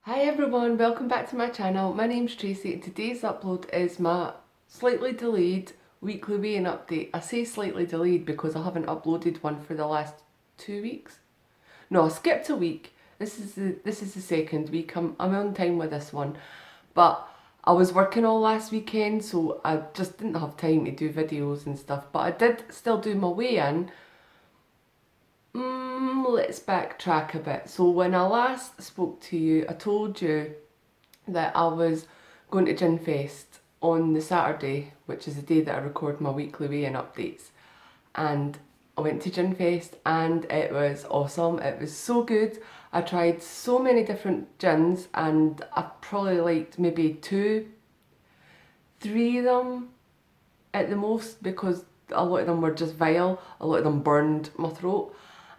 Hi everyone, welcome back to my channel. My name's Tracy and today's upload is my slightly delayed weekly weigh-in update. I say slightly delayed because I haven't uploaded one for the last 2 weeks. No, I skipped a week. This is the second week. I'm on time with this one. But I was working all last weekend, so I just didn't have time to do videos and stuff. But I did still do my weigh-in. Let's backtrack a bit. So when I last spoke to you, I told you that I was going to Gin Fest on the Saturday, which is the day that I record my weekly weigh-in updates. And I went to Gin Fest and it was awesome. It was so good. I tried so many different gins and I probably liked maybe two, three of them at the most because a lot of them were just vile. A lot of them burned my throat.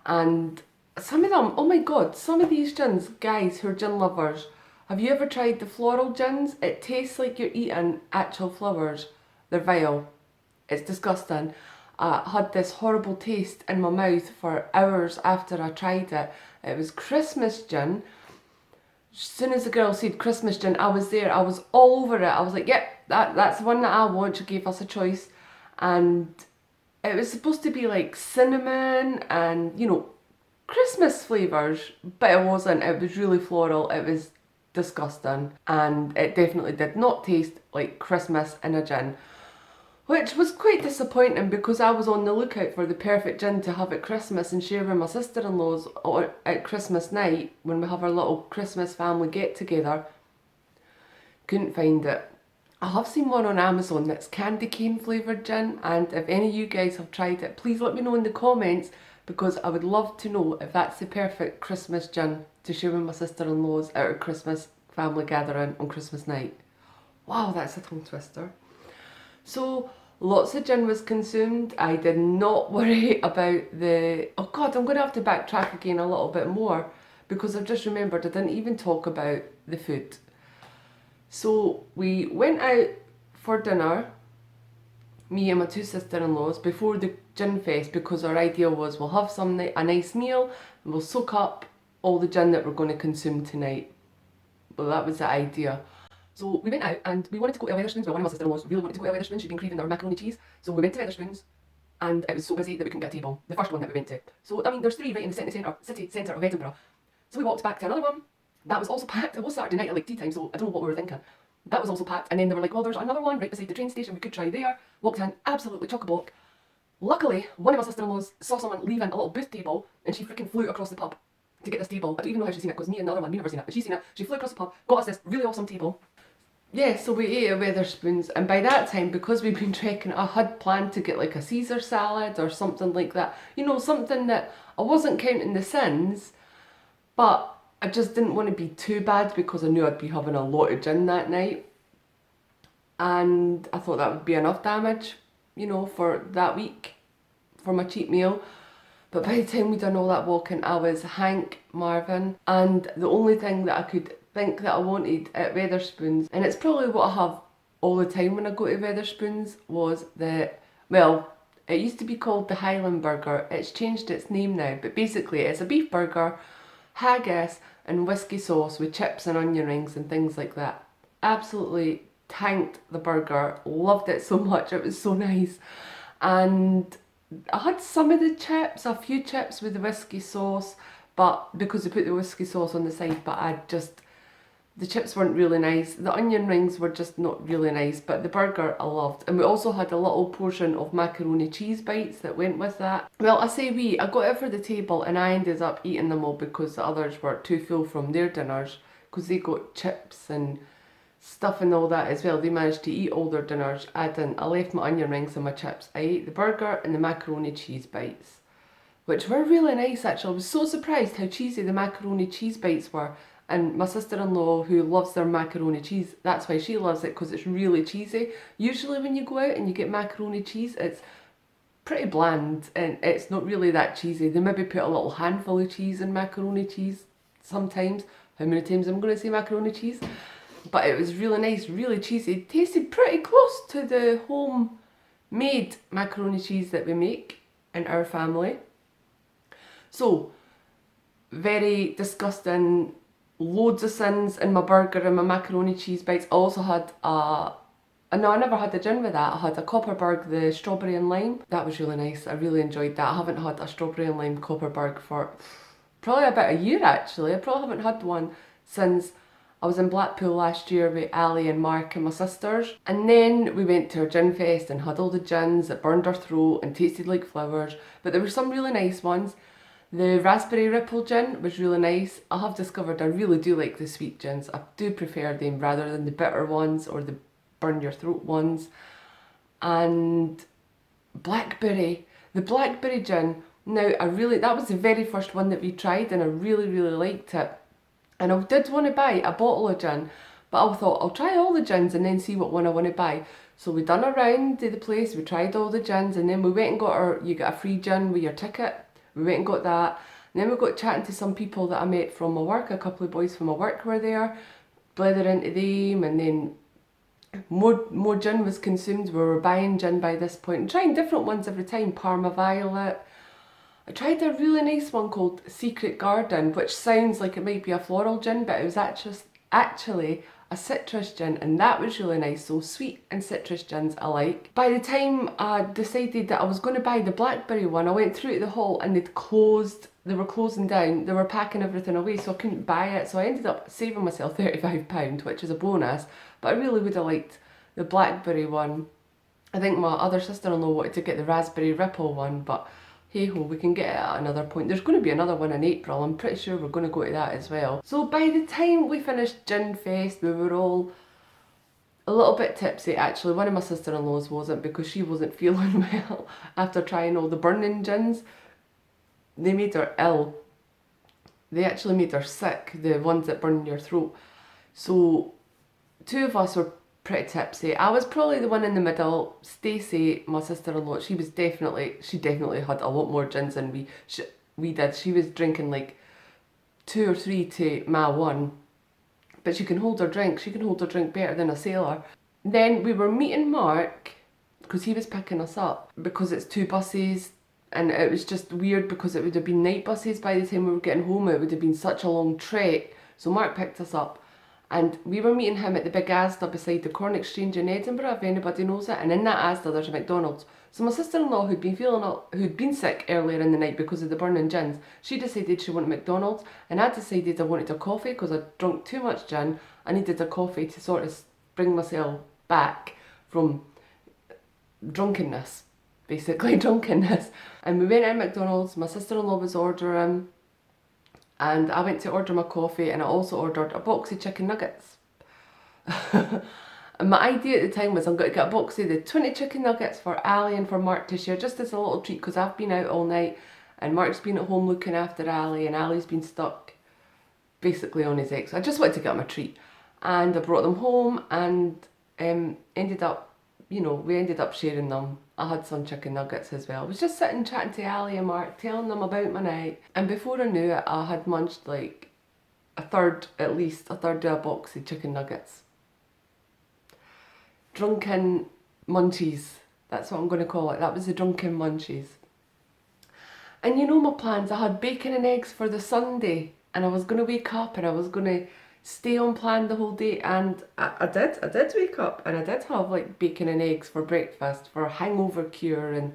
And some of them, oh my god, some of these gins, guys who are gin lovers, have you ever tried the floral gins? It tastes like you're eating actual flowers. They're vile. It's disgusting. I had this horrible taste in my mouth for hours after I tried it. It was Christmas gin. As soon as the girl said Christmas gin, I was there. I was all over it. I was like, yep, that's the one that I want. She gave us a choice. And it was supposed to be like cinnamon and, Christmas flavours, but it wasn't. It was really floral. It was disgusting. And it definitely did not taste like Christmas in a gin. Which was quite disappointing because I was on the lookout for the perfect gin to have at Christmas and share with my sister-in-laws at Christmas night when we have our little Christmas family get together. Couldn't find it. I have seen one on Amazon that's candy cane flavoured gin, and if any of you guys have tried it, please let me know in the comments because I would love to know if that's the perfect Christmas gin to share with my sister-in-laws at our Christmas family gathering on Christmas night. Wow, that's a tongue twister. So lots of gin was consumed. I did not worry about the... Oh god, I'm going to have to backtrack again a little bit more because I've just remembered I didn't even talk about the food. So we went out for dinner, me and my two sister-in-laws, before the gin fest because our idea was we'll have a nice meal and we'll soak up all the gin that we're going to consume tonight. Well, that was the idea. So we went out and we wanted to go to Wetherspoons, but one of my sister-in-laws really wanted to go to Wetherspoons. She'd been craving their macaroni cheese. So we went to Wetherspoons and it was so busy that we couldn't get a table. The first one that we went to. So, I mean, there's three right in the city centre of Edinburgh. So we walked back to another one. That was also packed. It was Saturday night at like tea time, so I don't know what we were thinking. That was also packed. And then they were like, well, there's another one right beside the train station. We could try there. Walked in, absolutely chock-a-block. Luckily, one of my sister-in-laws saw someone leaving a little booth table and she freaking flew across the pub to get this table. I don't even know how she's seen it because me and the other one, we've never seen it. But she's seen it. She flew across the pub, got us this really awesome table. Yeah, so we ate at Wetherspoons, and by that time, because we'd been trekking, I had planned to get like a Caesar salad or something like that. You know, something that I wasn't counting the sins, but I just didn't want to be too bad because I knew I'd be having a lot of gin that night. And I thought that would be enough damage, for that week, for my cheap meal. But by the time we'd done all that walking, I was Hank Marvin, and the only thing that I could think that I wanted at Wetherspoons, and it's probably what I have all the time when I go to Wetherspoons, was it used to be called the Highland Burger. It's changed its name now, but basically it's a beef burger, haggis and whiskey sauce with chips and onion rings and things like that. Absolutely tanked the burger, loved it so much, it was so nice. And I had some of the chips, a few chips with the whiskey sauce, but because they put the whiskey sauce on the side, but the chips weren't really nice. The onion rings were just not really nice, but the burger I loved. And we also had a little portion of macaroni cheese bites that went with that. Well, I got it for the table and I ended up eating them all because the others were too full from their dinners because they got chips and stuff and all that as well. They managed to eat all their dinners. I didn't. I left my onion rings and my chips. I ate the burger and the macaroni cheese bites, which were really nice actually. I was so surprised how cheesy the macaroni cheese bites were. And my sister-in-law, who loves their macaroni cheese, that's why she loves it, because it's really cheesy. Usually when you go out and you get macaroni cheese, it's pretty bland and it's not really that cheesy. They maybe put a little handful of cheese in macaroni cheese sometimes. How many times I'm going to say macaroni cheese? But it was really nice, really cheesy. It tasted pretty close to the homemade macaroni cheese that we make in our family. So, very disgusting, loads of sins in my burger and my macaroni cheese bites. I also had no, I never had a gin with that. I had a Copperberg, the strawberry and lime. That was really nice. I really enjoyed that. I haven't had a strawberry and lime Copperberg for probably about a year actually. I probably haven't had one since I was in Blackpool last year with Ali and Mark and my sisters. And then we went to our gin fest and had all the gins that burned our throat and tasted like flowers. But there were some really nice ones. The raspberry ripple gin was really nice. I have discovered I really do like the sweet gins. I do prefer them rather than the bitter ones or the burn your throat ones. And blackberry, the blackberry gin, now that was the very first one that we tried and I really liked it. And I did want to buy a bottle of gin, but I thought I'll try all the gins and then see what one I want to buy. So we done a round to the place, we tried all the gins, and then we went and got you get a free gin with your ticket. We went and got that. And then we got chatting to some people that I met from my work, a couple of boys from my work were there, blether into them, and then more gin was consumed. We were buying gin by this point and trying different ones every time. Parma Violet. I tried a really nice one called Secret Garden, which sounds like it might be a floral gin, but it was actually a citrus gin, and that was really nice. So sweet and citrus gins I like. By the time I decided that I was going to buy the blackberry one, I went through to the hall and they'd closed. They were closing down. They were packing everything away, so I couldn't buy it. So I ended up saving myself £35, which is a bonus. But I really would have liked the blackberry one. I think my other sister-in-law wanted to get the raspberry ripple one, but hey ho, we can get it at another point. There's going to be another one in April. I'm pretty sure we're going to go to that as well. So by the time we finished Gin Fest, we were all a little bit tipsy actually. One of my sister-in-laws wasn't because she wasn't feeling well after trying all the burning gins. They made her ill. They actually made her sick, the ones that burn your throat. So two of us were pretty tipsy. I was probably the one in the middle. Stacey, my sister-in-law, she definitely had a lot more gins than we did. She was drinking like 2 or 3 to my 1. But she can hold her drink. She can hold her drink better than a sailor. Then we were meeting Mark because he was picking us up because it's 2 buses. And it was just weird because it would have been night buses by the time we were getting home. It would have been such a long trek. So Mark picked us up and we were meeting him at the big Asda beside the Corn Exchange in Edinburgh, if anybody knows it. And in that Asda there's a McDonald's. So my sister-in-law, who'd been sick earlier in the night because of the burning gins, she decided she wanted McDonald's, and I decided I wanted a coffee because I'd drunk too much gin. I needed a coffee to sort of bring myself back from drunkenness. Basically drunkenness. And we went in McDonald's, my sister-in-law was ordering, and I went to order my coffee, and I also ordered a box of chicken nuggets. And my idea at the time was I'm going to get a box of the 20 chicken nuggets for Ali and for Mark to share, just as a little treat, because I've been out all night and Mark's been at home looking after Ali and Ali's been stuck basically on his ex. So I just wanted to get him a treat, and I brought them home and ended up sharing them. I had some chicken nuggets as well. I was just sitting chatting to Ali and Mark, telling them about my night, and before I knew it I had munched like at least a third of a box of chicken nuggets. Drunken munchies, that's what I'm going to call it. That was the drunken munchies. And you know my plans, I had bacon and eggs for the Sunday, and I was going to wake up and I was going to stay on plan the whole day, and I did wake up and I did have like bacon and eggs for breakfast for a hangover cure and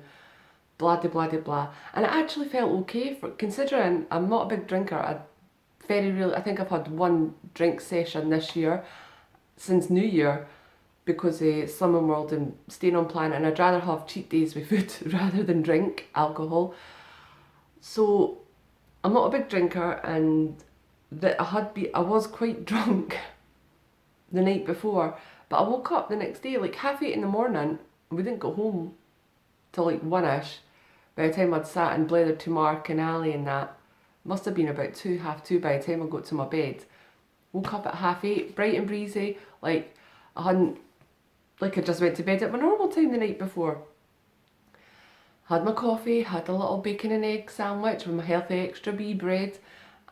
blah de blah de blah. And I actually felt okay for considering I'm not a big drinker. I think I've had 1 drink session this year since New Year because of Slimming World and staying on plan, and I'd rather have cheat days with food rather than drink alcohol. So I'm not a big drinker, and that I was quite drunk the night before, but I woke up the next day like 8:30 in the morning. We didn't go home till like 1ish. By the time I'd sat and blathered to Mark and Ali and that, must have been about 2:30 by the time I got to my bed. Woke up at 8:30, bright and breezy, like I just went to bed at my normal time the night before. Had my coffee, had a little bacon and egg sandwich with my healthy extra bee bread,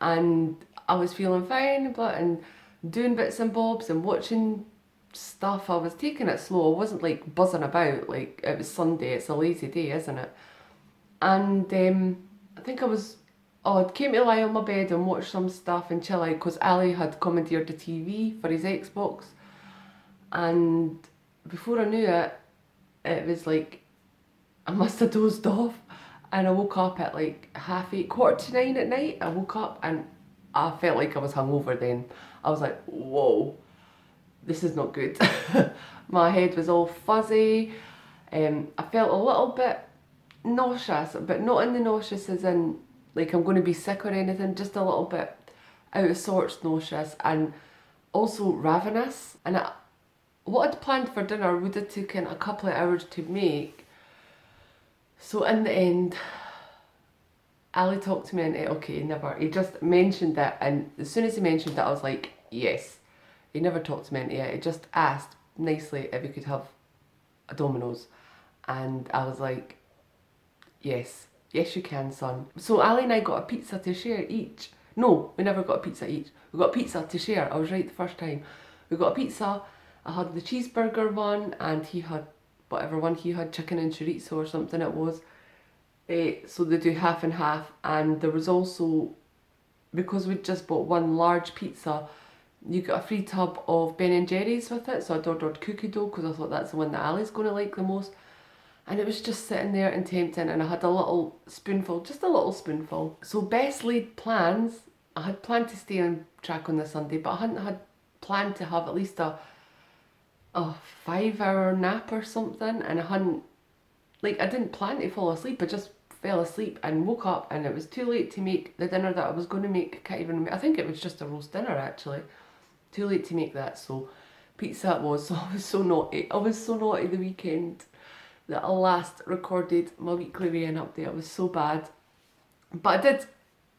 and I was feeling fine, and doing bits and bobs and watching stuff. I was taking it slow. I wasn't like buzzing about like it was Sunday. It's a lazy day, isn't it? And I think I was I came to lie on my bed and watch some stuff and chill out because Ali had commandeered the TV for his Xbox, and before I knew it, it was like I must have dozed off, and I woke up at like 8:30, 8:45 at night. I woke up and I felt like I was hungover then. I was like, whoa, this is not good. My head was all fuzzy. I felt a little bit nauseous, but not in the nauseous as in like I'm going to be sick or anything, just a little bit out of sorts nauseous, and also ravenous. And what I'd planned for dinner would have taken a couple of hours to make. So in the end, Ali talked to me into it. Okay, never. He just mentioned it, and as soon as he mentioned it, I was like, yes. He never talked to me into it. He just asked nicely if he could have a Domino's, and I was like, yes, yes you can, son. So Ali and I got a pizza to share each. No, we never got a pizza each. We got a pizza to share. I was right the first time. We got a pizza. I had the cheeseburger one, and he had whatever one he had, chicken and chorizo or something it was. So they do half and half, and there was also, because we just bought one large pizza, you got a free tub of Ben and Jerry's with it. So I'd ordered cookie dough because I thought that's the one that Ali's going to like the most. And it was just sitting there and tempting, and I had a little spoonful, just a little spoonful. So best laid plans, I had planned to stay on track on the Sunday, but I hadn't had planned to have at least a 5-hour nap or something, and I hadn't, like, I didn't plan to fall asleep. I just fell asleep and woke up, and it was too late to make the dinner that I was going to make. Can't even remember. I think it was just a roast dinner actually. Too late to make that, so pizza it was. So I was so naughty. I was so naughty the weekend that I last recorded my weekly weigh-in update. I was so bad. But I did,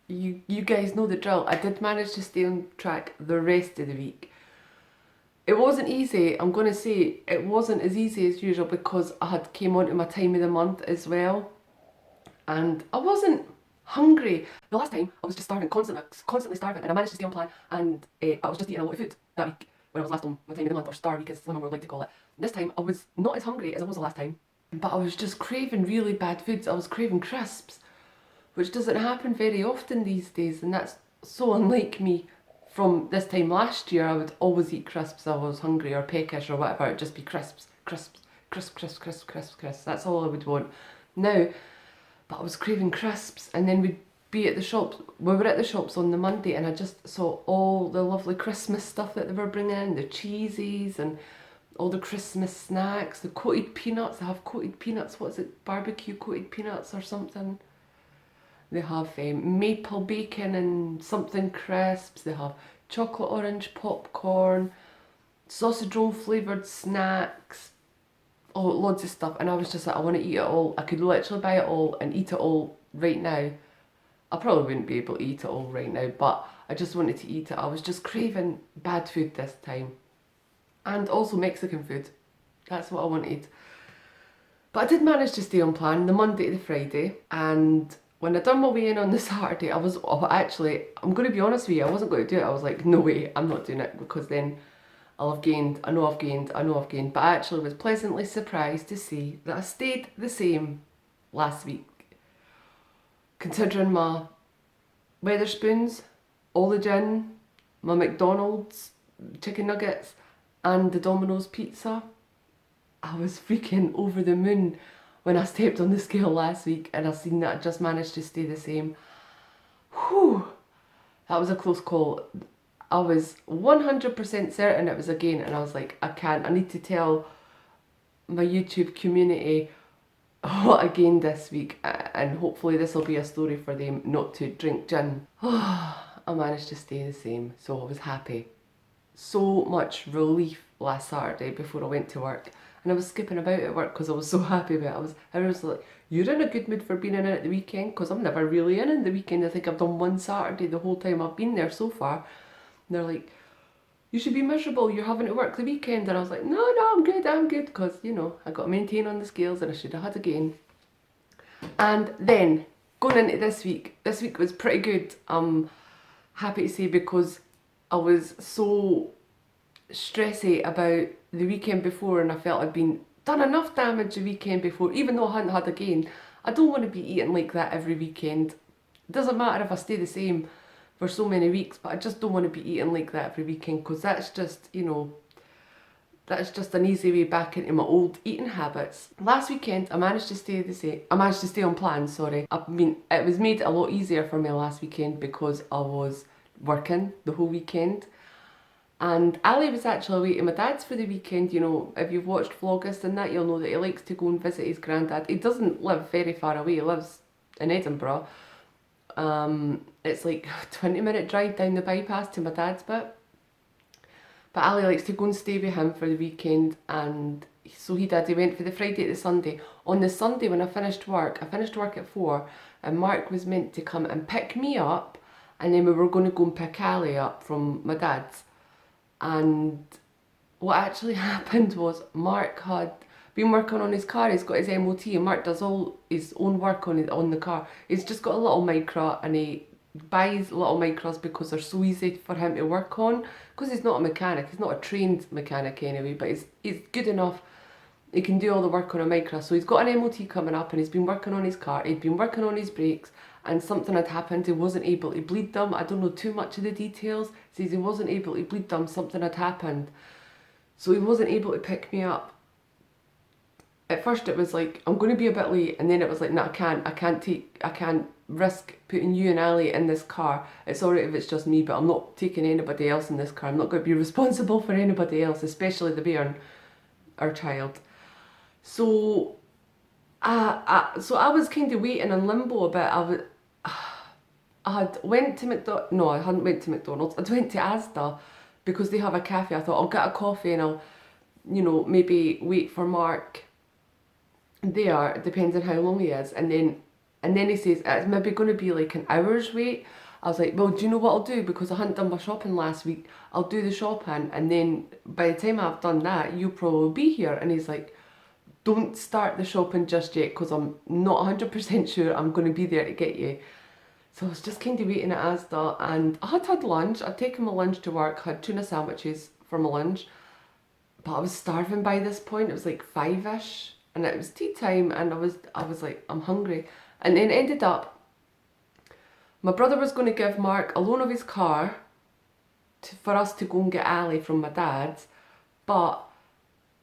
you guys know the drill. I did manage to stay on track the rest of the week. It wasn't easy, I'm going to say, it wasn't as easy as usual because I had came on to my time of the month as well. And I wasn't hungry. The last time I was just starving, constantly starving, and I managed to stay on plan, and I was just eating a lot of food that week when I was last on my time of the month, or star week as some would like to call it. This time I was not as hungry as I was the last time, but I was just craving really bad foods. I was craving crisps, which doesn't happen very often these days, and that's so unlike me. From this time last year, I would always eat crisps if I was hungry or peckish or whatever. It'd just be crisps, crisps, crisps, crisps, crisps, crisps, crisps. That's all I would want. Now, but I was craving crisps, and then we'd be at the shops. We were at the shops on the Monday, and I just saw all the lovely Christmas stuff that they were bringing in, the cheesies and all the Christmas snacks, the coated peanuts. They have coated peanuts. What is it? Barbecue coated peanuts or something. They have maple bacon and something crisps. They have chocolate orange popcorn, sausage roll flavoured snacks, oh, loads of stuff. And I was just like, I want to eat it all. I could literally buy it all and eat it all right now. I probably wouldn't be able to eat it all right now, but I just wanted to eat it. I was just craving bad food this time. And also Mexican food. That's what I wanted. But I did manage to stay on plan the Monday to the Friday, and when I done my weigh-in on the Saturday, I'm going to be honest with you, I wasn't going to do it. I was like, no way, I'm not doing it, because then I'll have gained, I know I've gained. But I actually was pleasantly surprised to see that I stayed the same last week. Considering my Wetherspoons, all the gin, my McDonald's chicken nuggets, and the Domino's pizza, I was freaking over the moon when I stepped on the scale last week and I seen that I just managed to stay the same. Whew, that was a close call. I was 100% certain it was a gain, and I was like, I need to tell my YouTube community what I gained this week, and hopefully this will be a story for them not to drink gin. I managed to stay the same, so I was happy. So much relief last Saturday before I went to work. And I was skipping about at work because I was so happy about it. I was like, you're in a good mood for being in it at the weekend, because I'm never really in the weekend. I think I've done one Saturday the whole time I've been there so far. And they're like, you should be miserable, you're having to work the weekend. And I was like, no, I'm good, because, you know, I got to maintain on the scales and I should have had a gain. And then, going into this week was pretty good, I'm happy to say, because I was so stressy about the weekend before, and I felt I'd been done enough damage the weekend before, even though I hadn't had a gain. I don't want to be eating like that every weekend. It doesn't matter if I stay the same for so many weeks, but I just don't want to be eating like that every weekend, because that's just, you know, that's just an easy way back into my old eating habits. Last weekend, I managed to stay the same. I managed to stay on plan, sorry. I mean, it was made a lot easier for me last weekend because I was working the whole weekend. And Ali was actually away to my dad's for the weekend. You know, if you've watched Vlogust and that, you'll know that he likes to go and visit his granddad. He doesn't live very far away, he lives in Edinburgh. It's like a 20-minute drive down the bypass to my dad's bit. But Ali likes to go and stay with him for the weekend, and so he did. He went for the Friday to the Sunday. On the Sunday when I finished work at 4, and Mark was meant to come and pick me up, and then we were going to go and pick Ali up from my dad's. And what actually happened was Mark had been working on his car. He's got his MOT, and Mark does all his own work on the car. He's just got a little Micra, and he buys little Micras because they're so easy for him to work on, because he's not a mechanic. He's not a trained mechanic anyway, but he's good enough. He can do all the work on a Micra. So he's got an MOT coming up, and he's been working on his car. He'd been working on his brakes, and something had happened. He wasn't able to bleed them. I don't know too much of the details. He says he wasn't able to bleed them. Something had happened, so he wasn't able to pick me up. At first it was like, I'm going to be a bit late, and then it was like, no, I can't risk putting you and Ali in this car. It's alright if it's just me, but I'm not taking anybody else in this car. I'm not going to be responsible for anybody else, especially the bairn, our child. So I was kind of waiting in limbo a bit. I hadn't went to McDonald's. I went to Asda because they have a cafe. I thought I'll get a coffee and I'll, you know, maybe wait for Mark there. It depends on how long he is. And then he says it's maybe going to be like an hour's wait. I was like, well, do you know what I'll do? Because I hadn't done my shopping last week. I'll do the shopping, and then by the time I've done that, you'll probably be here. And he's like, don't start the shopping just yet, because I'm not 100% sure I'm going to be there to get you. So I was just kind of waiting at Asda, and I had lunch. I'd taken my lunch to work, had tuna sandwiches for my lunch, but I was starving by this point. It was like 5ish, and it was tea time, and I was like, I'm hungry. And then it ended up, my brother was going to give Mark a loan of his car for us to go and get Ali from my dad's, but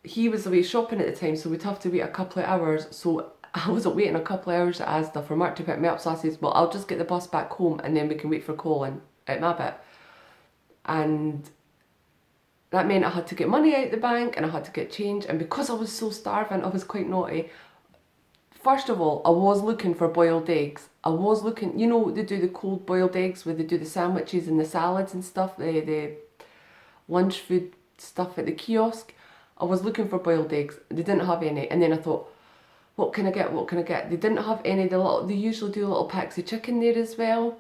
he was away shopping at the time, so we'd have to wait a couple of hours. So I wasn't waiting a couple of hours at Asda for Mark to pick me up, so I said, well, I'll just get the bus back home, and then we can wait for Colin at my bit. And that meant I had to get money out the bank, and I had to get change, and because I was so starving, I was quite naughty. First of all, I was looking for boiled eggs. I was looking, you know, they do the cold boiled eggs where they do the sandwiches and the salads and stuff, the lunch food stuff at the kiosk. I was looking for boiled eggs. They didn't have any. And then I thought, what can I get? What can I get? They didn't have any. They usually do little packs of chicken there as well.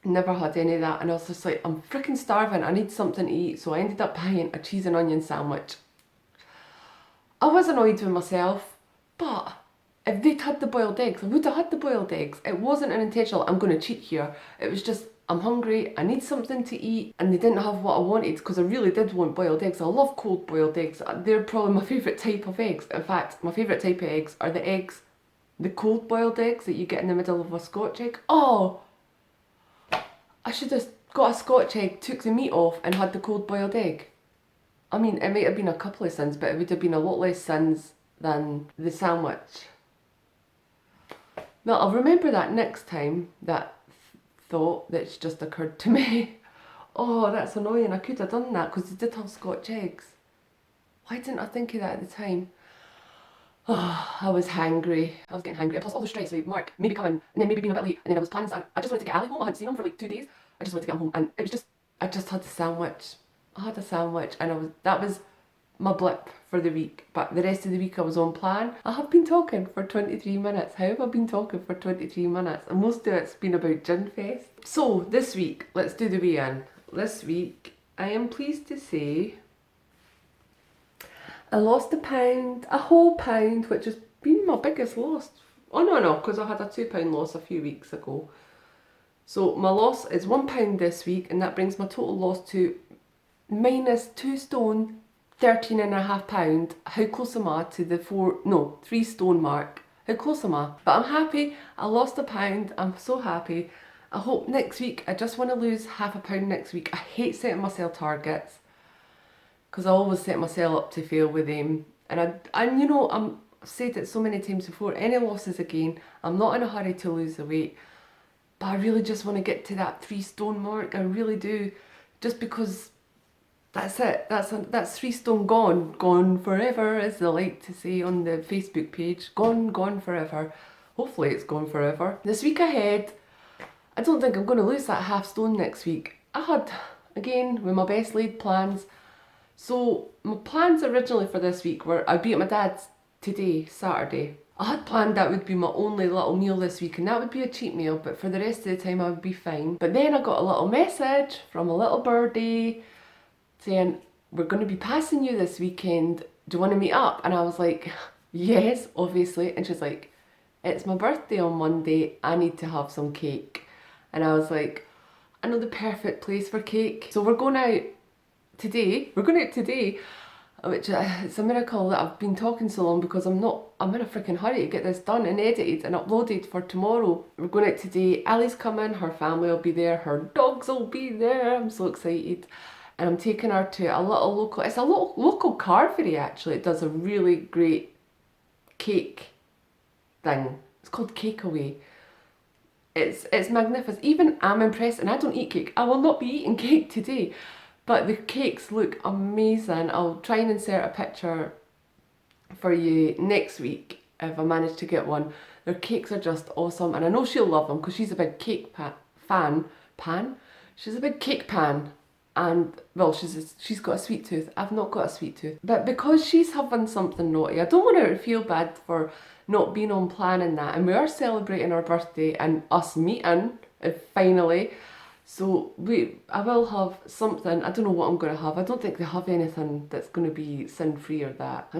Never had any of that. And I was just like, I'm freaking starving. I need something to eat. So I ended up buying a cheese and onion sandwich. I was annoyed with myself, but if they'd had the boiled eggs, I would have had the boiled eggs. It wasn't an intentional, I'm going to cheat here. It was just, I'm hungry, I need something to eat, and they didn't have what I wanted, because I really did want boiled eggs. I love cold boiled eggs. They're probably my favourite type of eggs. In fact, my favourite type of eggs are the cold boiled eggs that you get in the middle of a Scotch egg. Oh, I should have got a Scotch egg, took the meat off, and had the cold boiled egg. I mean, it might have been a couple of sins, but it would have been a lot less sins than the sandwich. Well, I'll remember that next time, that thought that's just occurred to me. Oh, that's annoying. I could have done that because they did have Scotch eggs. Why didn't I think of that at the time? Oh, I was hangry. I was getting hangry. Plus all the stress with Mark maybe coming and then maybe being a bit late. And then I was planning, I just wanted to get Ali home. I hadn't seen him for like 2 days. I just wanted to get him home. And it was just, I just had the sandwich. I had a sandwich, and that was my blip for the week. But the rest of the week I was on plan. I have been talking for 23 minutes. How have I been talking for 23 minutes? And most of it's been about Gin Fest. So this week, let's do the weigh-in. This week, I am pleased to say I lost a whole pound, which has been my biggest loss. Oh no, because I had a £2 loss a few weeks ago. So my loss is £1 this week, and that brings my total loss to minus 2 stone, 13.5 pound. How close am I to the 3 stone mark? How close am I? But I'm happy. I lost a pound. I'm so happy. I hope next week, I just want to lose £0.5 next week. I hate setting myself targets because I always set myself up to fail with them. And you know, I've said it so many times before, any losses again, I'm not in a hurry to lose the weight. But I really just want to get to that 3 stone mark. I really do. Just because that's it. That's 3 stone gone. Gone forever, as they like to say on the Facebook page. Gone forever. Hopefully it's gone forever. This week ahead, I don't think I'm going to lose that ½ stone next week. I had, again, with my best laid plans. So my plans originally for this week were I'd be at my dad's today, Saturday. I had planned that would be my only little meal this week, and that would be a cheat meal, but for the rest of the time I would be fine. But then I got a little message from a little birdie saying, we're going to be passing you this weekend, do you want to meet up? And I was like, yes, obviously. And she's like, it's my birthday on Monday, I need to have some cake. And I was like, I know the perfect place for cake. So we're going out today, which it's a miracle that I've been talking so long, because I'm in a freaking hurry to get this done and edited and uploaded for tomorrow. We're going out today. Ellie's coming, her family will be there, her dogs will be there. I'm so excited. And I'm taking her to a little local, it's a little local carvery actually. It does a really great cake thing. It's called Cakeaway. It's magnificent. Even I'm impressed, and I don't eat cake. I will not be eating cake today. But the cakes look amazing. I'll try and insert a picture for you next week if I manage to get one. Their cakes are just awesome, and I know she'll love them because she's a big cake fan. She's a big cake pan, and well, she's got a sweet tooth. I've not got a sweet tooth, but because she's having something naughty, I don't want her to feel bad for not being on plan in that. And we are celebrating our birthday and us meeting finally. So I will have something. I don't know what I'm going to have. I don't think they have anything that's going to be sin-free or that. I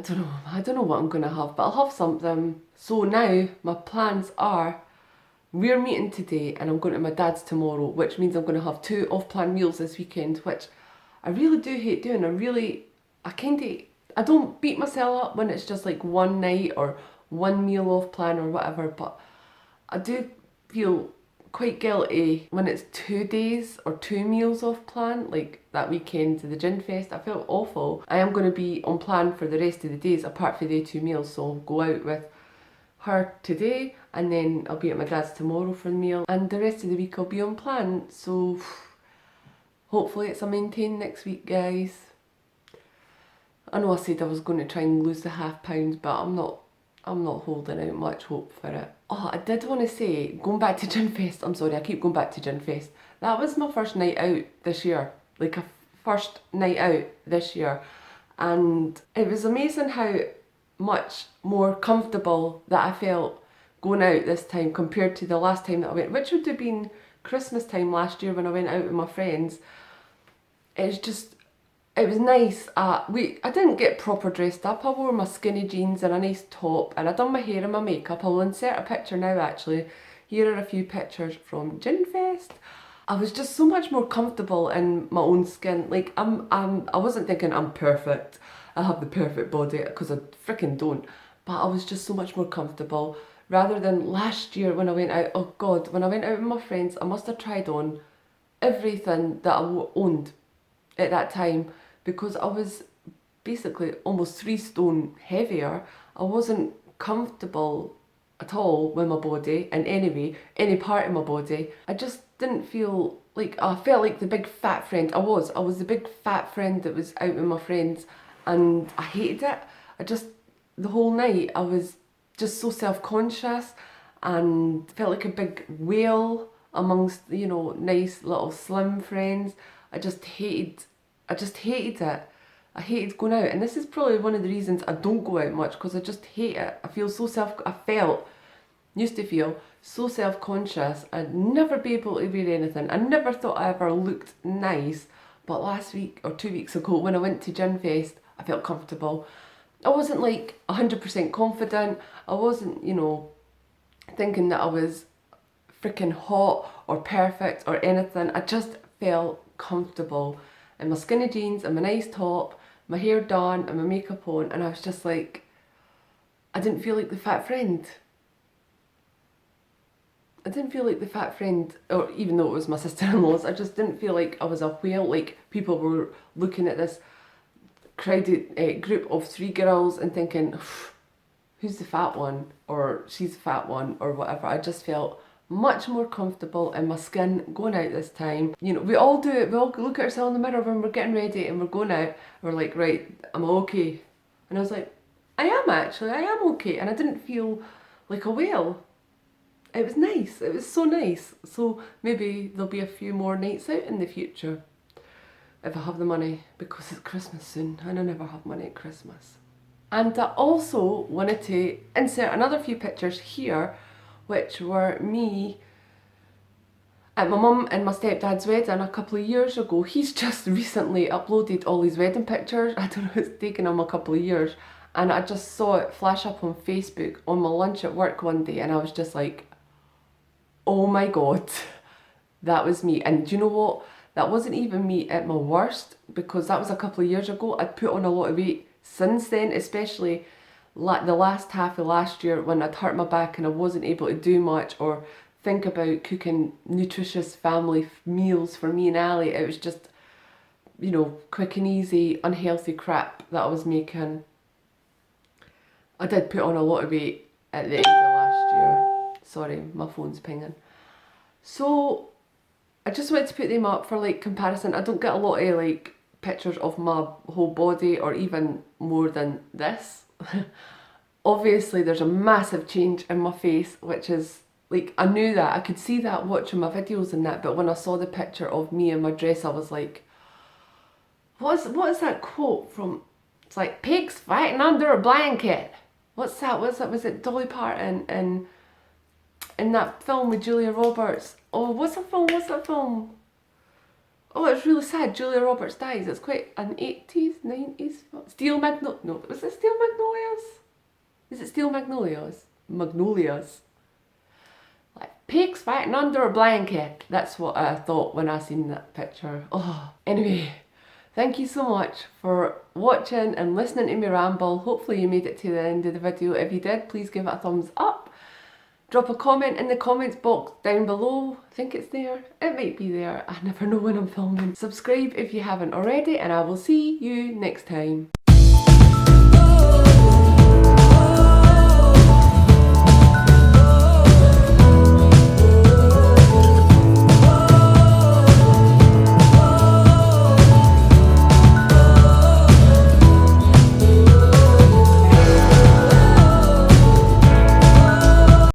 don't know what I'm going to have, but I'll have something. So now my plans are, we're meeting today and I'm going to my dad's tomorrow, which means I'm going to have 2 off-plan meals this weekend, which I really do hate doing. I don't beat myself up when it's just like one night or one meal off plan or whatever, but I do feel quite guilty when it's 2 days or 2 meals off plan, like that weekend to the Gin Fest. I felt awful. I am going to be on plan for the rest of the days apart from the 2 meals, so I'll go out with her today and then I'll be at my dad's tomorrow for the meal, and the rest of the week I'll be on plan. So hopefully it's a maintain next week, guys. I know I said I was going to try and lose the £0.5, but I'm not holding out much hope for it. Oh, I did want to say, going back to Gin Fest, I'm sorry, I keep going back to Gin Fest. That was my first night out this year, like a first night out this year. And it was amazing how much more comfortable that I felt going out this time compared to the last time that I went, which would have been Christmas time last year when I went out with my friends. It was nice. I didn't get proper dressed up. I wore my skinny jeans and a nice top, and I done my hair and my makeup. I'll insert a picture now actually. Here are a few pictures from Gin Fest. I was just so much more comfortable in my own skin. Like I wasn't thinking I'm perfect. I have the perfect body, because I freaking don't. But I was just so much more comfortable rather than last year when I went out. Oh God, when I went out with my friends, I must have tried on everything that I owned at that time, because I was basically almost 3 stone heavier. I wasn't comfortable at all with my body in any way, any part of my body. I just didn't feel like, I felt like the big fat friend. I was the big fat friend that was out with my friends, and I hated it. The whole night I was just so self-conscious and felt like a big whale amongst, you know, nice little slim friends. I just hated it. I hated going out, and this is probably one of the reasons I don't go out much, because I just hate it. Used to feel so self-conscious. I'd never be able to wear anything. I never thought I ever looked nice, but last week or 2 weeks ago when I went to Gin Fest, I felt comfortable. I wasn't like 100% confident. I wasn't, you know, thinking that I was freaking hot or perfect or anything. I just felt comfortable in my skinny jeans and my nice top, my hair done and my makeup on, and I was just like, I didn't feel like the fat friend. I didn't feel like the fat friend, or even though it was my sister-in-law's, I just didn't feel like I was a whale. Like, people were looking at this crowded group of 3 girls and thinking, who's the fat one, or she's the fat one, or whatever. I just felt much more comfortable in my skin going out this time. You know, we all do it. We all look at ourselves in the mirror when we're getting ready and we're going out. We're like, right, am I okay? And I was like, I am actually, I am okay. And I didn't feel like a whale. It was nice. It was so nice. So maybe there'll be a few more nights out in the future if I have the money, because it's Christmas soon and I never have money at Christmas. And I also wanted to insert another few pictures here, which were me at my mum and my stepdad's wedding a couple of years ago. He's just recently uploaded all his wedding pictures. I don't know, it's taken him a couple of years. And I just saw it flash up on Facebook on my lunch at work one day, and I was just like, oh my god, that was me. And do you know what? That wasn't even me at my worst, because that was a couple of years ago. I'd put on a lot of weight since then, especially the last half of last year when I'd hurt my back and I wasn't able to do much or think about cooking nutritious family meals for me and Ali. It was just, you know, quick and easy, unhealthy crap that I was making. I did put on a lot of weight at the end of last year. Sorry, my phone's pinging. So I just wanted to put them up for like comparison. I don't get a lot of like pictures of my whole body, or even more than this. Obviously there's a massive change in my face, which is like, I knew that, I could see that watching my videos and that, but when I saw the picture of me in my dress, I was like, what is that quote from? It's like, pigs fighting under a blanket. What's that? Was it Dolly Parton and in that film with Julia Roberts? Oh, what's that film? Oh, it's really sad. Julia Roberts dies. It's quite an 80s, 90s film. No, was it Steel Magnolias? Is it Steel Magnolias? Magnolias. Like, pigs fighting under a blanket. That's what I thought when I seen that picture. Oh, anyway, thank you so much for watching and listening to me ramble. Hopefully you made it to the end of the video. If you did, please give it a thumbs up. Drop a comment in the comments box down below. I think it's there. It might be there. I never know when I'm filming. Subscribe if you haven't already, and I will see you next time.